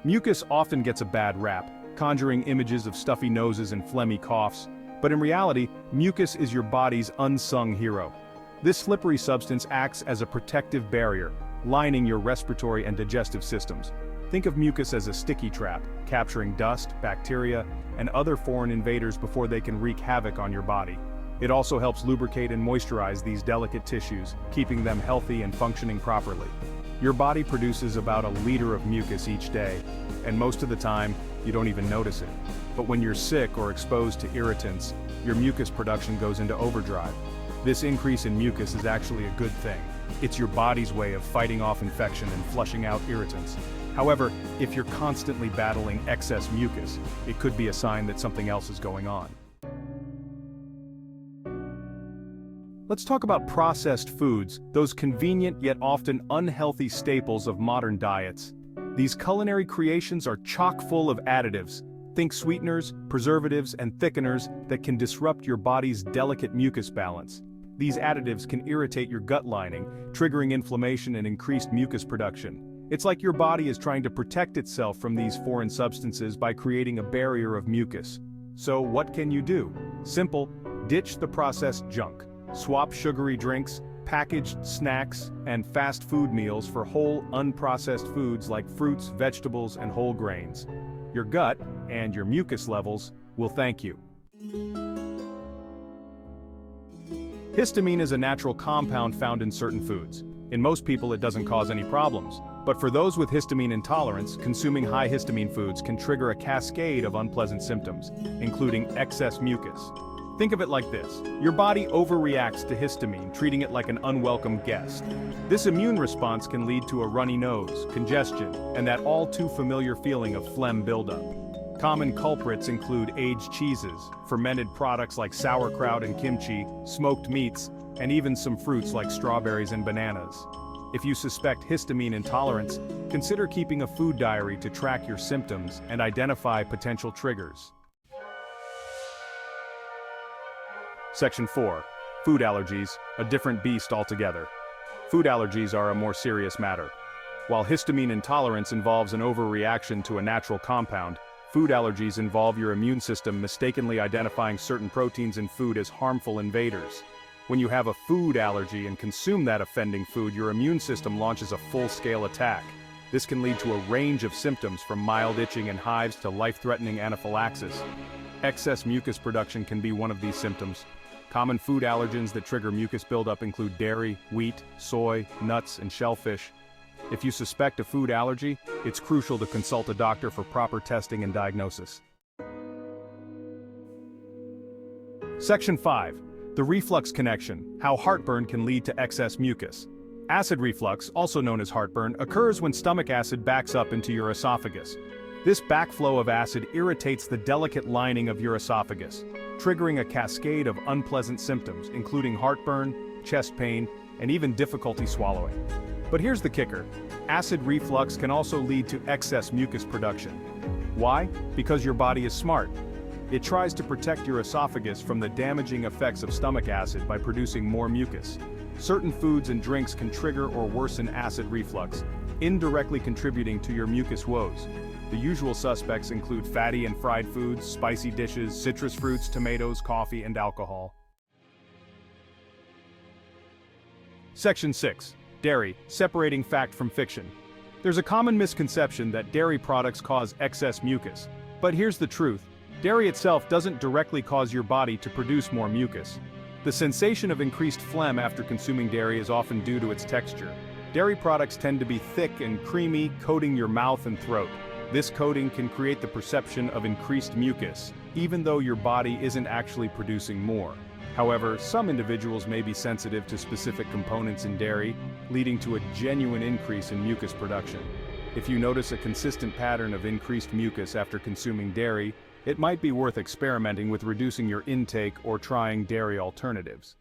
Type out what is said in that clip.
Mucus often gets a bad rap, conjuring images of stuffy noses and phlegmy coughs, but in reality, mucus is your body's unsung hero. This slippery substance acts as a protective barrier, lining your respiratory and digestive systems. Think of mucus as a sticky trap, capturing dust, bacteria, and other foreign invaders before they can wreak havoc on your body. It also helps lubricate and moisturize these delicate tissues, keeping them healthy and functioning properly. Your body produces about 1 liter of mucus each day, and most of the time, you don't even notice it. But when you're sick or exposed to irritants, your mucus production goes into overdrive. This increase in mucus is actually a good thing. It's your body's way of fighting off infection and flushing out irritants. However, if you're constantly battling excess mucus, it could be a sign that something else is going on. Let's talk about processed foods, those convenient yet often unhealthy staples of modern diets. These culinary creations are chock full of additives. Think sweeteners, preservatives, and thickeners that can disrupt your body's delicate mucus balance. These additives can irritate your gut lining, triggering inflammation and increased mucus production. It's like your body is trying to protect itself from these foreign substances by creating a barrier of mucus. So what can you do? Simple: ditch the processed junk. Swap sugary drinks, packaged snacks, and fast food meals for whole, unprocessed foods like fruits, vegetables, and whole grains. Your gut, and your mucus levels, will thank you. Histamine is a natural compound found in certain foods. In most people it doesn't cause any problems. But for those with histamine intolerance, consuming high histamine foods can trigger a cascade of unpleasant symptoms, including excess mucus. Think of it like this: your body overreacts to histamine, treating it like an unwelcome guest. This immune response can lead to a runny nose, congestion, and that all-too-familiar feeling of phlegm buildup. Common culprits include aged cheeses, fermented products like sauerkraut and kimchi, smoked meats, and even some fruits like strawberries and bananas. If you suspect histamine intolerance, consider keeping a food diary to track your symptoms and identify potential triggers. Section 4. Food allergies, a different beast altogether. Food allergies are a more serious matter. While histamine intolerance involves an overreaction to a natural compound, food allergies involve your immune system mistakenly identifying certain proteins in food as harmful invaders. When you have a food allergy and consume that offending food, your immune system launches a full-scale attack. This can lead to a range of symptoms from mild itching and hives to life-threatening anaphylaxis. Excess mucus production can be one of these symptoms. Common food allergens that trigger mucus buildup include dairy, wheat, soy, nuts, and shellfish. If you suspect a food allergy, it's crucial to consult a doctor for proper testing and diagnosis. Section 5. The reflux connection: how heartburn can lead to excess mucus. Acid reflux, also known as heartburn, occurs when stomach acid backs up into your esophagus. This backflow of acid irritates the delicate lining of your esophagus, triggering a cascade of unpleasant symptoms, including heartburn, chest pain, and even difficulty swallowing. But here's the kicker: acid reflux can also lead to excess mucus production. Why? Because your body is smart. It tries to protect your esophagus from the damaging effects of stomach acid by producing more mucus. Certain foods and drinks can trigger or worsen acid reflux, indirectly contributing to your mucus woes. The usual suspects include fatty and fried foods, spicy dishes, citrus fruits, tomatoes, coffee, and alcohol. Section 6. Dairy, separating fact from fiction. There's a common misconception that dairy products cause excess mucus. But here's the truth: dairy itself doesn't directly cause your body to produce more mucus. The sensation of increased phlegm after consuming dairy is often due to its texture. Dairy products tend to be thick and creamy, coating your mouth and throat. This coating can create the perception of increased mucus, even though your body isn't actually producing more. However, some individuals may be sensitive to specific components in dairy, leading to a genuine increase in mucus production. If you notice a consistent pattern of increased mucus after consuming dairy, it might be worth experimenting with reducing your intake or trying dairy alternatives.